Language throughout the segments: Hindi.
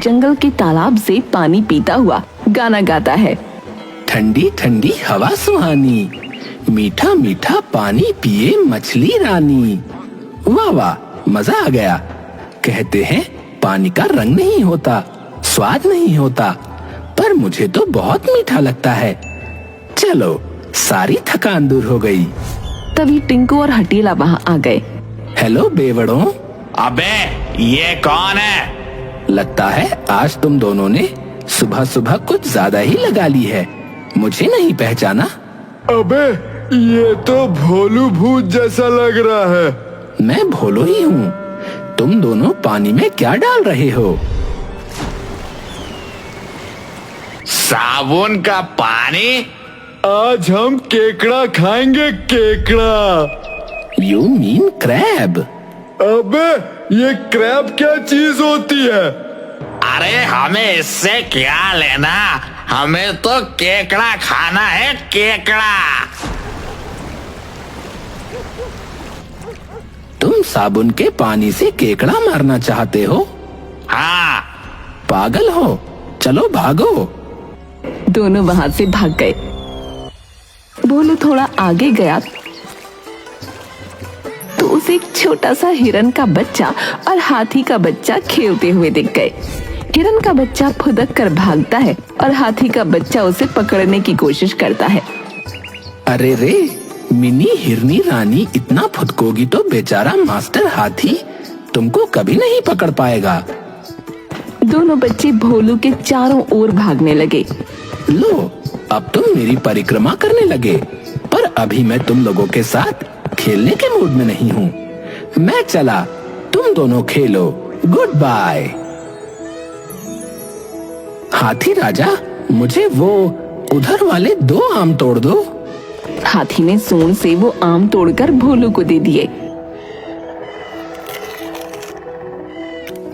जंगल के तालाब से पानी पीता हुआ गाना गाता है। ठंडी ठंडी हवा सुहानी, मीठा मीठा पानी पिए मछली रानी। वाह वाह, मजा आ गया। कहते हैं पानी का रंग नहीं होता, स्वाद नहीं होता, पर मुझे तो बहुत मीठा लगता है। चलो, सारी थकान दूर हो गई। तभी टिंकू और हटीला वहाँ आ गए। हेलो बेवड़ों। अबे ये कौन है? लगता है आज तुम दोनों ने सुबह सुबह कुछ ज्यादा ही लगा ली है। मुझे नहीं पहचाना? अबे ये तो भोलू भूत जैसा लग रहा है। मैं भोलू ही हूँ। तुम दोनों पानी में क्या डाल रहे हो? साबुन का पानी? आज हम केकड़ा खाएंगे, केकड़ा। You mean crab? अबे ये क्रैब क्या चीज होती है? अरे हमें इससे क्या लेना, हमें तो केकड़ा खाना है, केकड़ा। तुम साबुन के पानी से केकड़ा मारना चाहते हो? हाँ। पागल हो, चलो भागो। दोनों वहाँ से भाग गए। भोलू थोड़ा आगे गया तो उसे एक छोटा सा हिरन का बच्चा और हाथी का बच्चा खेलते हुए दिख गए। हिरन का बच्चा फुदक कर भागता है और हाथी का बच्चा उसे पकड़ने की कोशिश करता है। अरे रे, मिनी हिरनी रानी इतना फुदकोगी तो बेचारा मास्टर हाथी तुमको कभी नहीं पकड़ पाएगा। दोनों बच्चे भोलू के चारों ओर भागने लगे। लो, अब तुम मेरी परिक्रमा करने लगे, पर अभी मैं तुम लोगों के साथ खेलने के मूड में नहीं हूँ। मैं चला, तुम दोनों खेलो। Good bye. हाथी राजा, मुझे वो उधर वाले 2 आम तोड़ दो। हाथी ने सूंड से वो आम तोड़कर भोलू को दे दिए।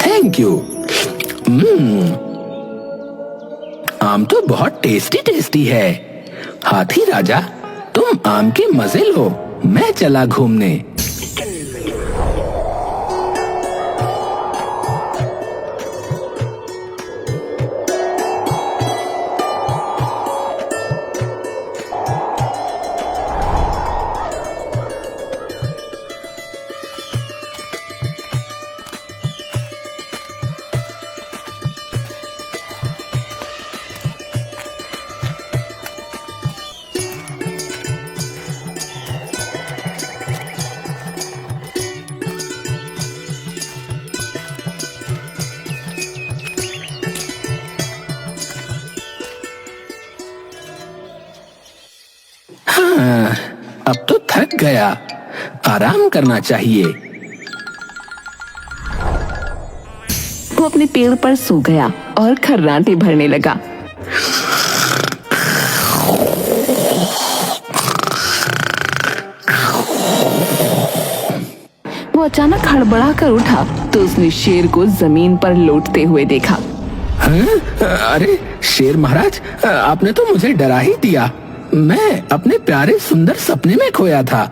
Thank you. आम तो बहुत टेस्टी टेस्टी है। हाथी राजा, तुम आम के मजे लो, मैं चला घूमने। अब तो थक गया, आराम करना चाहिए। वो अपने पेड़ पर सो गया और खर्राटे भरने लगा। वो अचानक हड़बड़ा कर उठा तो उसने शेर को जमीन पर लौटते हुए देखा। अरे शेर महाराज, आपने तो मुझे डरा ही दिया। मैं अपने प्यारे सुंदर सपने में खोया था।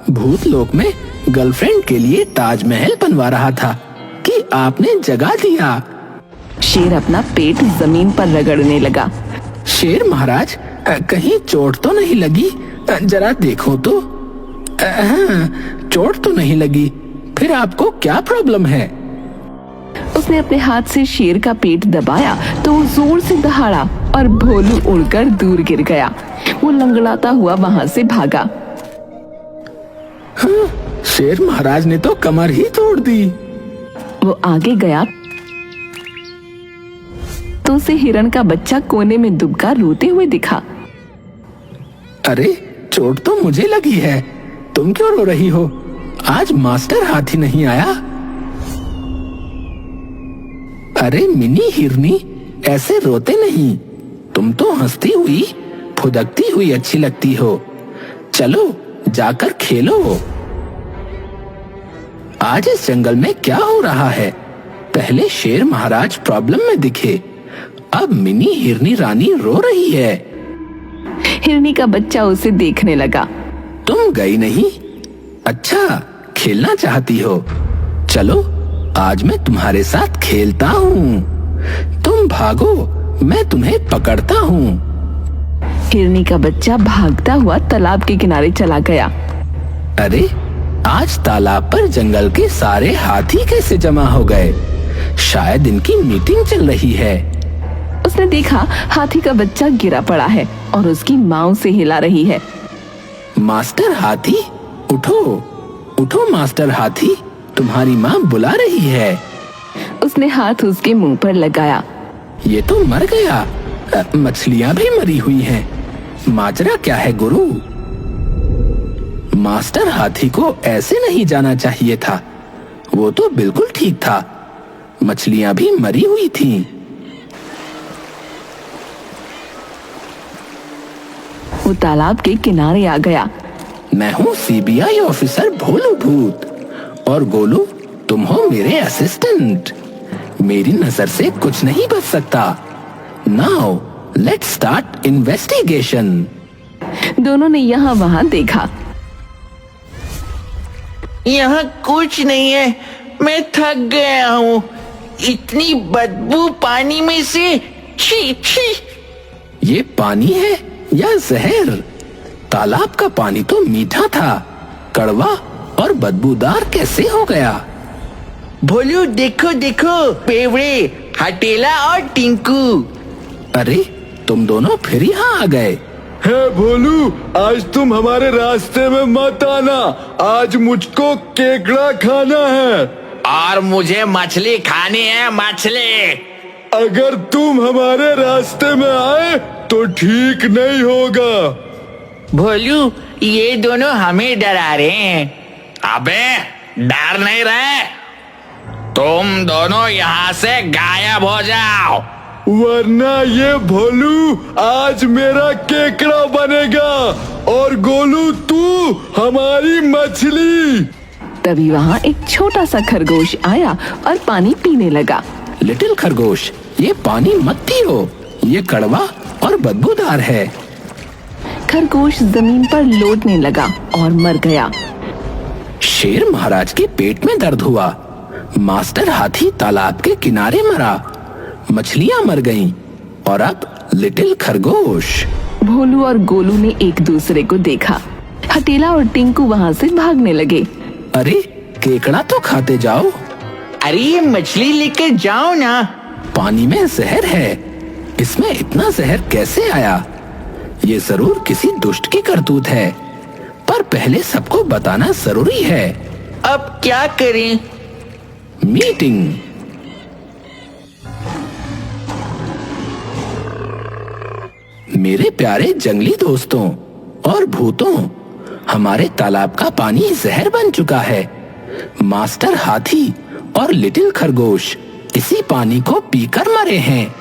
भूत लोक में गर्लफ्रेंड के लिए ताजमहल बनवा रहा था कि आपने जगा दिया। शेर अपना पेट जमीन पर रगड़ने लगा। शेर महाराज, कहीं चोट तो नहीं लगी? जरा देखो तो। चोट तो नहीं लगी, फिर आपको क्या प्रॉब्लम है? उसने अपने हाथ से शेर का पेट दबाया तो वो जोर से दहाड़ा और भोलू उड़कर दूर गिर गया। वो लंगड़ाता हुआ वहाँ से भागा। शेर महाराज ने तो कमर ही तोड़ दी। वो आगे गया तो उसे हिरन का बच्चा कोने में दुबका रोते हुए दिखा। अरे चोट तो मुझे लगी है, तुम क्यों रो रही हो? आज मास्टर हाथी नहीं आया? अरे मिनी हिरनी, ऐसे रोते नहीं। तुम तो हंसती हुई फुदकती हुई अच्छी लगती हो। चलो जाकर खेलो। आज इस जंगल में क्या हो रहा है? पहले शेर महाराज प्रॉब्लम में दिखे, अब मिनी हिरनी रानी रो रही है। हिरनी का बच्चा उसे देखने लगा। तुम गई नहीं? अच्छा, खेलना चाहती हो? चलो आज मैं तुम्हारे साथ खेलता हूँ। भागो, मैं तुम्हें पकड़ता हूँ। हिरनी का बच्चा भागता हुआ तालाब के किनारे चला गया। अरे, आज तालाब पर जंगल के सारे हाथी कैसे जमा हो गए? शायद इनकी मीटिंग चल रही है। उसने देखा हाथी का बच्चा गिरा पड़ा है और उसकी माँ उसे हिला रही है। मास्टर हाथी, उठो उठो मास्टर हाथी, तुम्हारी माँ बुला रही है। उसने हाथ उसके मुंह पर लगाया। ये तो मर गया। मछलियाँ भी मरी हुई हैं। माजरा क्या है गुरु? मास्टर हाथी को ऐसे नहीं जाना चाहिए था। वो तो बिल्कुल ठीक था। मछलियाँ भी मरी हुई थीं। वो तालाब के किनारे आ गया। मैं हूँ सीबीआई ऑफिसर भोलू भूत, और गोलू तुम हो मेरे असिस्टेंट। मेरी नजर से कुछ नहीं बच सकता। Now let's start investigation. दोनों ने यहाँ वहाँ देखा। यहाँ कुछ नहीं है, मैं थक गया हूँ। इतनी बदबू पानी में से, छी छी। ये पानी है या जहर? तालाब का पानी तो मीठा था, कड़वा और बदबूदार कैसे हो गया? भोलू देखो देखो, पेवड़े, हटेला और टिंकू। अरे, तुम दोनों फिर यहाँ आ गए। है भोलू, आज तुम हमारे रास्ते में मत आना। आज मुझको केकड़ा खाना है। और मुझे मछली खानी है, मछली। अगर तुम हमारे रास्ते में आए तो ठीक नहीं होगा। भोलू, ये दोनों हमें डरा रहे हैं। अबे, डर नहीं रहे? तुम दोनों यहाँ से गायब हो जाओ, वरना ये भोलू आज मेरा केकड़ा बनेगा और गोलू तू हमारी मछली। तभी वहाँ एक छोटा सा खरगोश आया और पानी पीने लगा। लिटिल खरगोश, ये पानी मत पियो, ये कड़वा और बदबूदार है। खरगोश जमीन पर लौटने लगा और मर गया। शेर महाराज के पेट में दर्द हुआ। मास्टर हाथी तालाब के किनारे मरा। मछलियां मर गईं और अब लिटिल खरगोश। भोलू और गोलू ने एक दूसरे को देखा। हटेला और टिंकू वहाँ से भागने लगे। अरे, केकड़ा तो खाते जाओ। अरे ये मछली लेकर जाओ ना। पानी में जहर है। इसमें इतना जहर कैसे आया? ये जरूर किसी दुष्ट की करतूत है, पर पहले सबको बताना जरूरी है। अब क्या करें? मीटिंग। मेरे प्यारे जंगली दोस्तों और भूतों, हमारे तालाब का पानी जहर बन चुका है। मास्टर हाथी और लिटिल खरगोश इसी पानी को पीकर मरे हैं।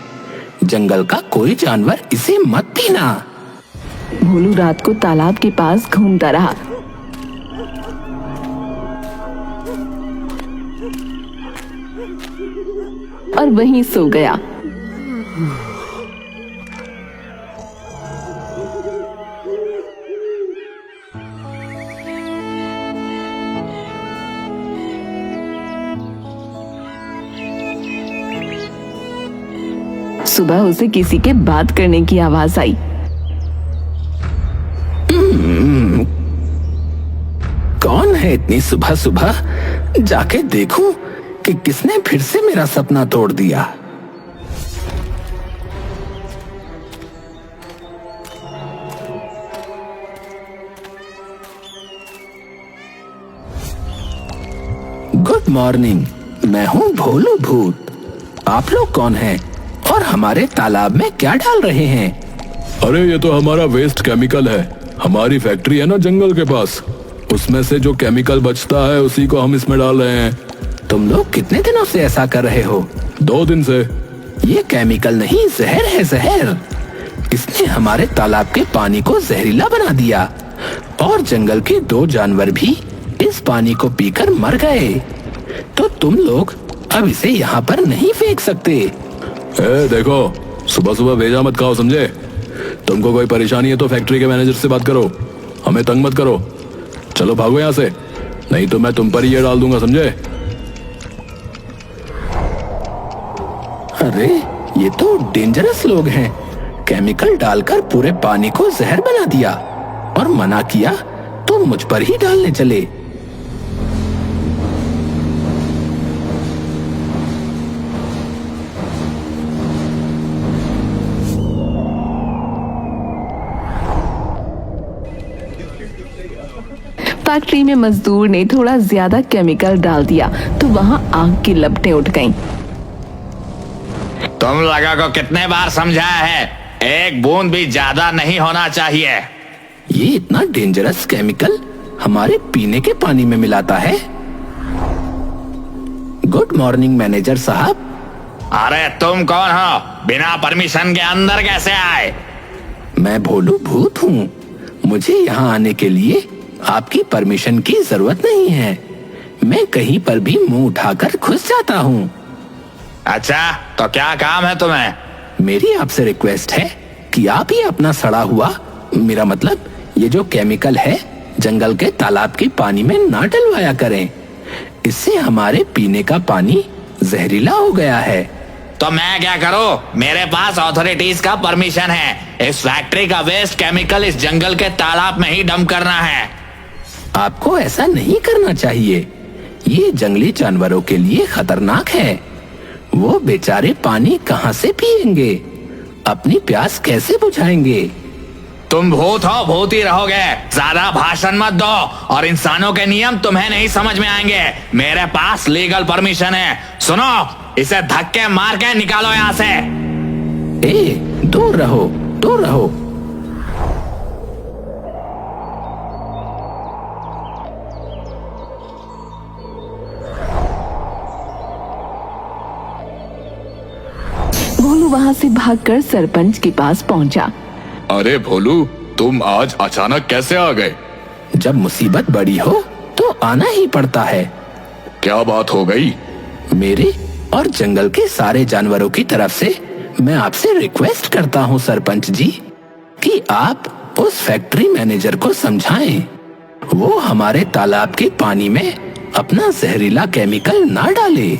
जंगल का कोई जानवर इसे मत पीना। भोलू रात को तालाब के पास घूमता रहा। और वहीं सो गया। सुबह उसे किसी के बात करने की आवाज आई। कौन है इतनी सुबह सुबह? जाके देखूं कि किसने फिर से मेरा सपना तोड़ दिया। गुड मॉर्निंग, मैं हूँ भोलू भूत। आप लोग कौन हैं और हमारे तालाब में क्या डाल रहे हैं? अरे ये तो हमारा वेस्ट केमिकल है। हमारी फैक्ट्री है ना जंगल के पास, उसमें से जो केमिकल बचता है उसी को हम इसमें डाल रहे हैं। तुम लोग कितने दिनों से ऐसा कर रहे हो? 2 दिन से। ये केमिकल नहीं, जहर है, जहर। इसने हमारे तालाब के पानी को जहरीला बना दिया और जंगल के 2 जानवर भी इस पानी को पीकर मर गए। तो तुम लोग अब इसे यहाँ पर नहीं फेंक सकते। देखो, सुबह सुबह भेजा मत खाओ, समझे? तुमको कोई परेशानी है तो फैक्ट्री के मैनेजर से बात करो, हमें तंग मत करो। चलो भागो यहाँ से, नहीं तो मैं तुम पर ही ये डाल दूंगा, समझे? अरे, ये तो डेंजरस लोग हैं। केमिकल डालकर पूरे पानी को जहर बना दिया और मना किया तो मुझ पर ही डालने चले। फैक्ट्री में मजदूर ने थोड़ा ज्यादा केमिकल डाल दिया तो वहाँ आग की लपटें उठ गईं। तुम लोगों को कितने बार समझाया है, एक बूंद भी ज्यादा नहीं होना चाहिए। ये इतना डेंजरस केमिकल हमारे पीने के पानी में मिलाता है। गुड मॉर्निंग मैनेजर साहब। अरे तुम कौन हो, बिना परमिशन के अंदर कैसे आए? मैं भोलू भूत हूँ। मुझे यहाँ आने के लिए आपकी परमिशन की जरूरत नहीं है। मैं कहीं पर भी मुंह उठाकर घुस जाता हूँ। अच्छा, तो क्या काम है तुम्हें? मेरी आपसे रिक्वेस्ट है कि आप ये अपना सड़ा हुआ, मेरा मतलब ये जो केमिकल है, जंगल के तालाब के पानी में ना डलवाया करें। इससे हमारे पीने का पानी जहरीला हो गया है। तो मैं क्या करूं? मेरे पास अथॉरिटीज का परमिशन है। इस फैक्ट्री का वेस्ट केमिकल इस जंगल के तालाब में ही डंप करना है। आपको ऐसा नहीं करना चाहिए। ये जंगली जानवरों के लिए खतरनाक है। वो बेचारे पानी कहाँ से पिएंगे? अपनी प्यास कैसे बुझाएंगे? तुम भूत हो, भूत ही रहोगे। ज्यादा भाषण मत दो और इंसानों के नियम तुम्हें नहीं समझ में आएंगे। मेरे पास लीगल परमिशन है। सुनो, इसे धक्के मार के निकालो यहाँ से। ए, दूर रहो, दूर रहो। भोलू वहाँ से भागकर सरपंच के पास पहुँचा। अरे भोलू, तुम आज अचानक कैसे आ गए? जब मुसीबत बड़ी हो तो आना ही पड़ता है। क्या बात हो गई? मेरे और जंगल के सारे जानवरों की तरफ से मैं आपसे रिक्वेस्ट करता हूँ सरपंच जी, कि आप उस फैक्ट्री मैनेजर को समझाएं। वो हमारे तालाब के पानी में अपना जहरीला केमिकल ना डाले।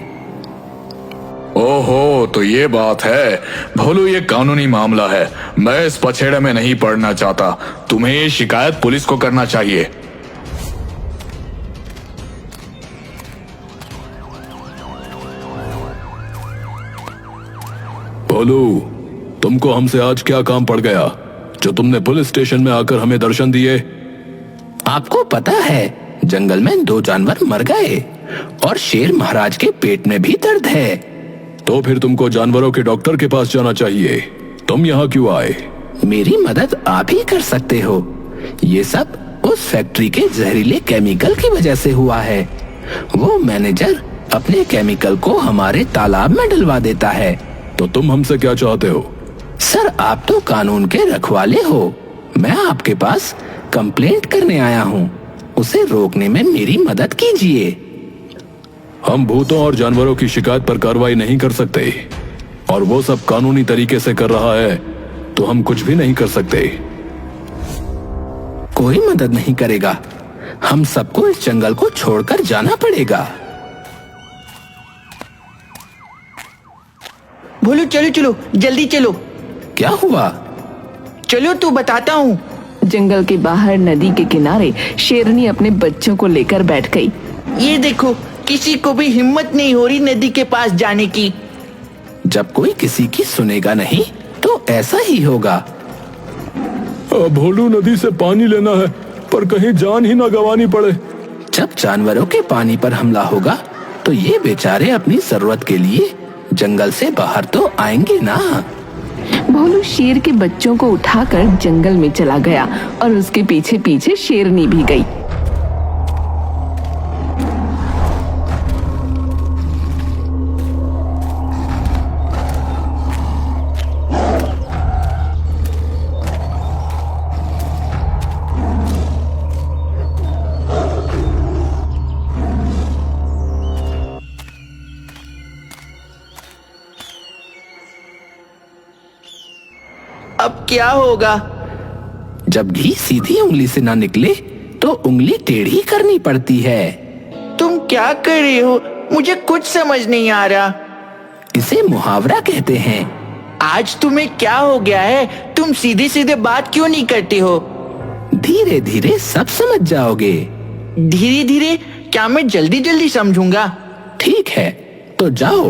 ओहो, तो ये बात है। भोलू, ये कानूनी मामला है। मैं इस पछेड़े में नहीं पड़ना चाहता। तुम्हें ये शिकायत पुलिस को करना चाहिए। भोलू, तुमको हमसे आज क्या काम पड़ गया जो तुमने पुलिस स्टेशन में आकर हमें दर्शन दिए? आपको पता है, जंगल में 2 जानवर मर गए और शेर महाराज के पेट में भी दर्द है। तो फिर तुमको जानवरों के डॉक्टर के पास जाना चाहिए। तुम यहाँ क्यों आए? मेरी मदद आप ही कर सकते हो। ये सब उस फैक्ट्री के जहरीले केमिकल की वजह से हुआ है। वो मैनेजर अपने केमिकल को हमारे तालाब में डलवा देता है। तो तुम हमसे क्या चाहते हो? सर, आप तो कानून के रखवाले हो। मैं आपके पास कंप्लेंट करने आया हूँ। उसे रोकने में मेरी मदद कीजिए। हम भूतों और जानवरों की शिकायत पर कार्रवाई नहीं कर सकते, और वो सब कानूनी तरीके से कर रहा है तो हम कुछ भी नहीं कर सकते। कोई मदद नहीं करेगा। हम सबको इस जंगल को छोड़कर जाना पड़ेगा। भोलू, चलो चलो, जल्दी चलो। क्या हुआ? चलो तो बताता हूँ। जंगल के बाहर नदी के किनारे शेरनी अपने बच्चों को लेकर बैठ गई। ये देखो, किसी को भी हिम्मत नहीं हो रही नदी के पास जाने की। जब कोई किसी की सुनेगा नहीं तो ऐसा ही होगा। भोलू, नदी से पानी लेना है, पर कहीं जान ही ना गंवानी पड़े। जब जानवरों के पानी पर हमला होगा तो ये बेचारे अपनी जरूरत के लिए जंगल से बाहर तो आएंगे ना। भोलू शेर के बच्चों को उठाकर जंगल में चला गया और उसके पीछे पीछे शेरनी भी गई। अब क्या होगा? जब घी सीधी उंगली से ना निकले तो उंगली टेढ़ी करनी पड़ती है। तुम क्या कर रहे हो? मुझे कुछ समझ नहीं आ रहा। इसे मुहावरा कहते हैं। आज तुम्हें क्या हो गया है? तुम सीधे सीधे बात क्यों नहीं करते हो? धीरे धीरे सब समझ जाओगे। धीरे धीरे? क्या मैं जल्दी जल्दी समझूंगा? ठीक है, तो जाओ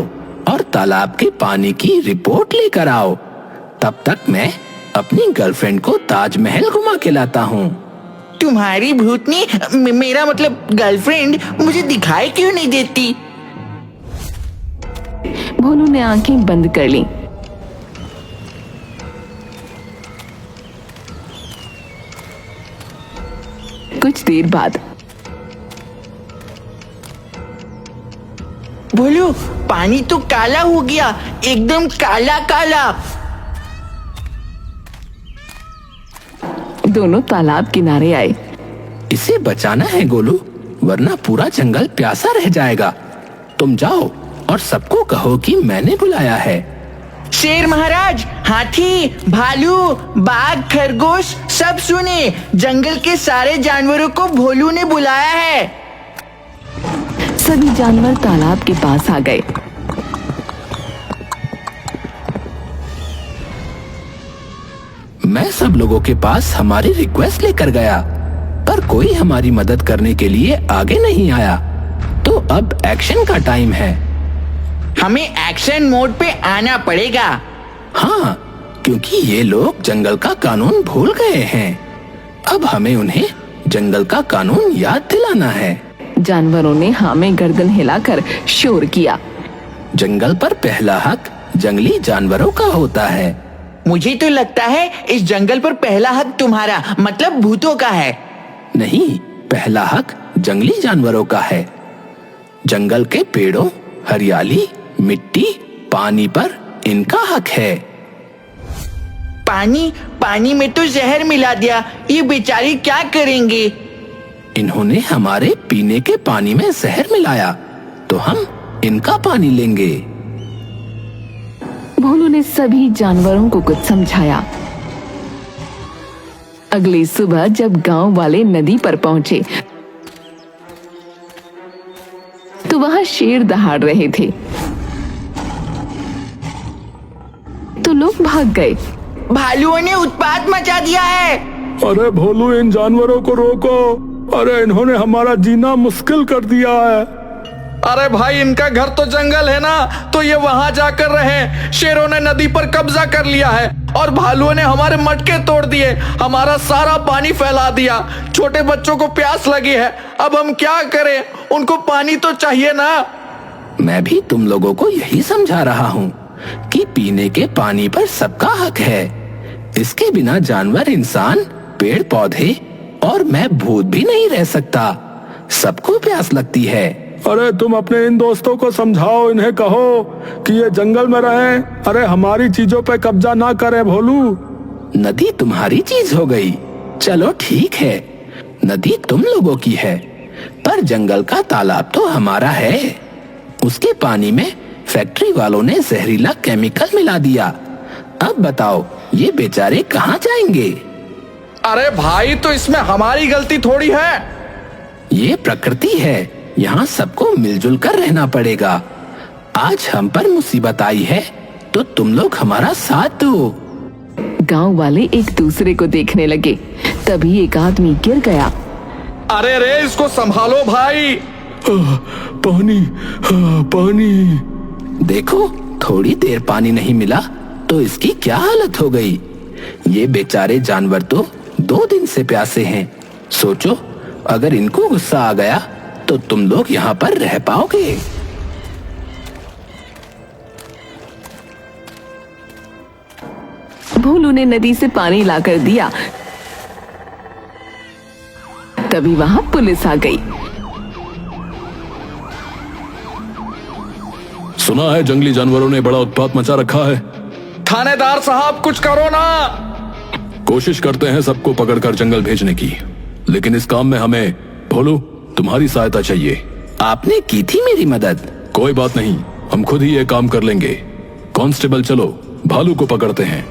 और तालाब के पानी की रिपोर्ट लेकर आओ। तब तक मैं अपनी गर्लफ्रेंड को ताजमहल घुमा के लाता हूँ। तुम्हारी भूतनी मेरा मतलब गर्लफ्रेंड मुझे दिखाई क्यों नहीं देती? भोलू ने आंखें बंद कर ली। कुछ देर बाद बोलो, पानी तो काला हो गया, एकदम काला काला। दोनों तालाब किनारे आए। इसे बचाना है गोलू, वरना पूरा जंगल प्यासा रह जाएगा। तुम जाओ और सबको कहो कि मैंने बुलाया है। शेर महाराज, हाथी, भालू, बाघ, खरगोश सब सुने, जंगल के सारे जानवरों को भोलू ने बुलाया है। सभी जानवर तालाब के पास आ गए। मैं सब लोगों के पास हमारी रिक्वेस्ट लेकर गया, पर कोई हमारी मदद करने के लिए आगे नहीं आया। तो अब एक्शन का टाइम है। हमें एक्शन मोड पे आना पड़ेगा। हाँ, क्योंकि ये लोग जंगल का कानून भूल गए हैं। अब हमें उन्हें जंगल का कानून याद दिलाना है। जानवरों ने हाँ में गर्दन हिलाकर शोर किया। जंगल पर पहला हक जंगली जानवरों का होता है। मुझे तो लगता है इस जंगल पर पहला हक तुम्हारा मतलब भूतों का है। नहीं, पहला हक जंगली जानवरों का है। जंगल के पेड़ों, हरियाली, मिट्टी, पानी पर इनका हक है। पानी में तो जहर मिला दिया, ये बेचारे क्या करेंगे? इन्होंने हमारे पीने के पानी में जहर मिलाया, तो हम इनका पानी लेंगे। भोलू ने सभी जानवरों को कुछ समझाया। अगली सुबह जब गांव वाले नदी पर पहुंचे तो वहां शेर दहाड़ रहे थे, तो लोग भाग गए। भालुओं ने उत्पात मचा दिया है। अरे भोलू, इन जानवरों को रोको। अरे इन्होंने हमारा जीना मुश्किल कर दिया है। अरे भाई, इनका घर तो जंगल है ना, तो ये वहां जाकर रहे। शेरों ने नदी पर कब्जा कर लिया है और भालुओं ने हमारे मटके तोड़ दिए, हमारा सारा पानी फैला दिया। छोटे बच्चों को प्यास लगी है, अब हम क्या करें? उनको पानी तो चाहिए ना। मैं भी तुम लोगों को यही समझा रहा हूँ कि पीने के पानी पर सबका हक है। इसके बिना जानवर, इंसान, पेड़ पौधे और मैं भूत भी नहीं रह सकता। सबको प्यास लगती है। अरे तुम अपने इन दोस्तों को समझाओ, इन्हें कहो कि ये जंगल में रहें। अरे हमारी चीजों पे कब्जा ना करें भोलू। नदी तुम्हारी चीज हो गई, चलो ठीक है, नदी तुम लोगों की है, पर जंगल का तालाब तो हमारा है। उसके पानी में फैक्ट्री वालों ने जहरीला केमिकल मिला दिया। अब बताओ, ये बेचारे कहाँ जाएंगे? अरे भाई, तो इसमें हमारी गलती थोड़ी है। ये प्रकृति है, यहाँ सबको मिलजुल कर रहना पड़ेगा। आज हम पर मुसीबत आई है, तो तुम लोग हमारा साथ दो। गांव वाले एक दूसरे को देखने लगे। तभी एक आदमी गिर गया। अरे रे, इसको संभालो भाई। पानी, पानी। देखो, थोड़ी देर पानी नहीं मिला तो इसकी क्या हालत हो गई। ये बेचारे जानवर तो 2 दिन से प्यासे हैं। सोचो, अगर इनको गुस्सा आ गया तो तुम लोग यहाँ पर रह पाओगे? भोलू ने नदी से पानी लाकर दिया। तभी वहां पुलिस आ गई। सुना है जंगली जानवरों ने बड़ा उत्पात मचा रखा है। थानेदार साहब, कुछ करो ना। कोशिश करते हैं सबको पकड़कर जंगल भेजने की, लेकिन इस काम में हमें, भोलू, तुम्हारी सहायता चाहिए। आपने की थी मेरी मदद। कोई बात नहीं, हम खुद ही ये काम कर लेंगे। कांस्टेबल, चलो भालू को पकड़ते हैं।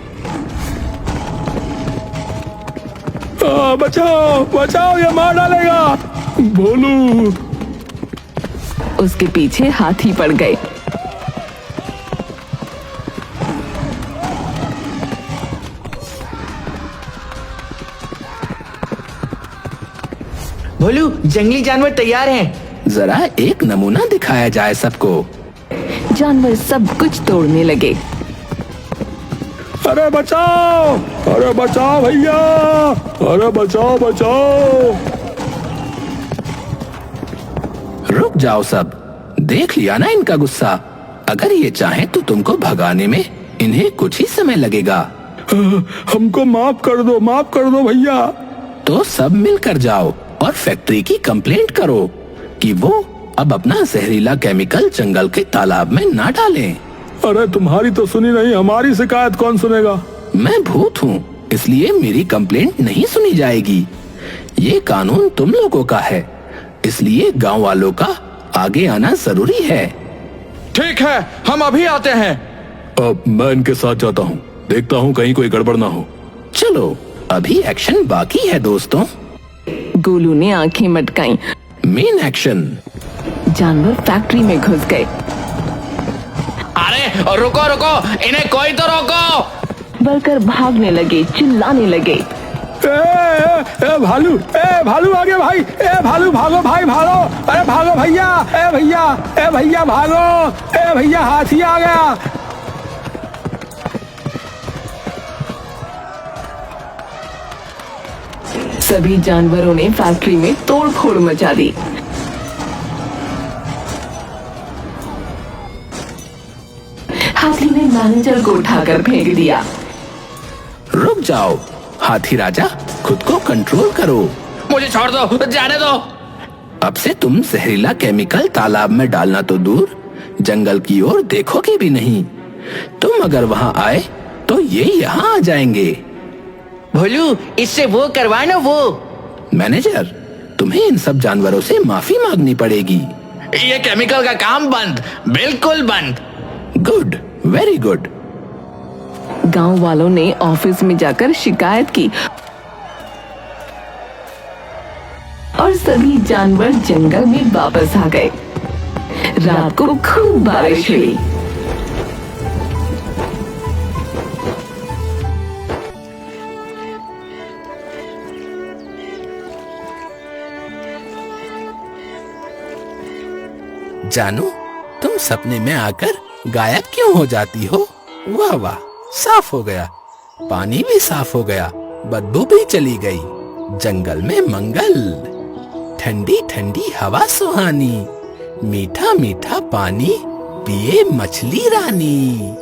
बचाओ बचाओ, ये मार डालेगा। भोलू। उसके पीछे हाथी पड़ गए। भोलू, जंगली जानवर तैयार हैं। जरा एक नमूना दिखाया जाए सबको। जानवर सब कुछ तोड़ने लगे। अरे बचाओ, अरे बचाओ भैया, अरे बचाओ बचाओ। रुक जाओ सब, देख लिया ना इनका गुस्सा। अगर ये चाहें तो तुमको भगाने में इन्हें कुछ ही समय लगेगा। हमको माफ कर दो भैया। तो सब मिलकर जाओ और फैक्ट्री की कंप्लेंट करो कि वो अब अपना जहरीला केमिकल जंगल के तालाब में ना डालें। अरे तुम्हारी तो सुनी नहीं, हमारी शिकायत कौन सुनेगा? मैं भूत हूँ, इसलिए मेरी कंप्लेंट नहीं सुनी जाएगी। ये कानून तुम लोगों का है, इसलिए गांव वालों का आगे आना जरूरी है। ठीक है, हम अभी आते हैं। अब मैं इनके साथ जाता हूँ, देखता हूँ कहीं कोई गड़बड़ ना हो। चलो, अभी एक्शन बाकी है दोस्तों। गोलू ने आंखें मटकाई। Main action. जानवर फैक्ट्री में घुस गए। अरे रुको रुको, इन्हें कोई तो रोको। वर्कर भागने लगे, चिल्लाने लगे। ए भालू आ गया भाई, ए भालू भागो भाई भागो, अरे भागो भैया, ए भैया भागो, ए भैया हाथी आ गया। सभी जानवरों ने फैक्ट्री में तोड़-फोड़ मचा दी। हाथी ने मैनेजर को उठाकर फेंक दिया। रुक जाओ हाथी राजा, खुद को कंट्रोल करो। मुझे छोड़ दो, जाने दो। अब से तुम जहरीला केमिकल तालाब में डालना तो दूर, जंगल की ओर देखोगे भी नहीं। तुम अगर वहाँ आए तो ये यहाँ आ जाएंगे। भोलू, इससे वो करवा ना वो। मैनेजर, तुम्हें इन सब जानवरों से माफी मांगनी पड़ेगी। ये केमिकल का काम बंद, बिल्कुल बंद। Good, very good. गांव वालों ने ऑफिस में जाकर शिकायत की और सभी जानवर जंगल में वापस आ गए। रात को खूब बारिश हुई। जानू, तुम सपने में आकर गायब क्यों हो जाती हो? वाह वाह, साफ हो गया, पानी भी साफ हो गया, बदबू भी चली गई, जंगल में मंगल, ठंडी ठंडी हवा सुहानी, मीठा मीठा पानी पिए मछली रानी।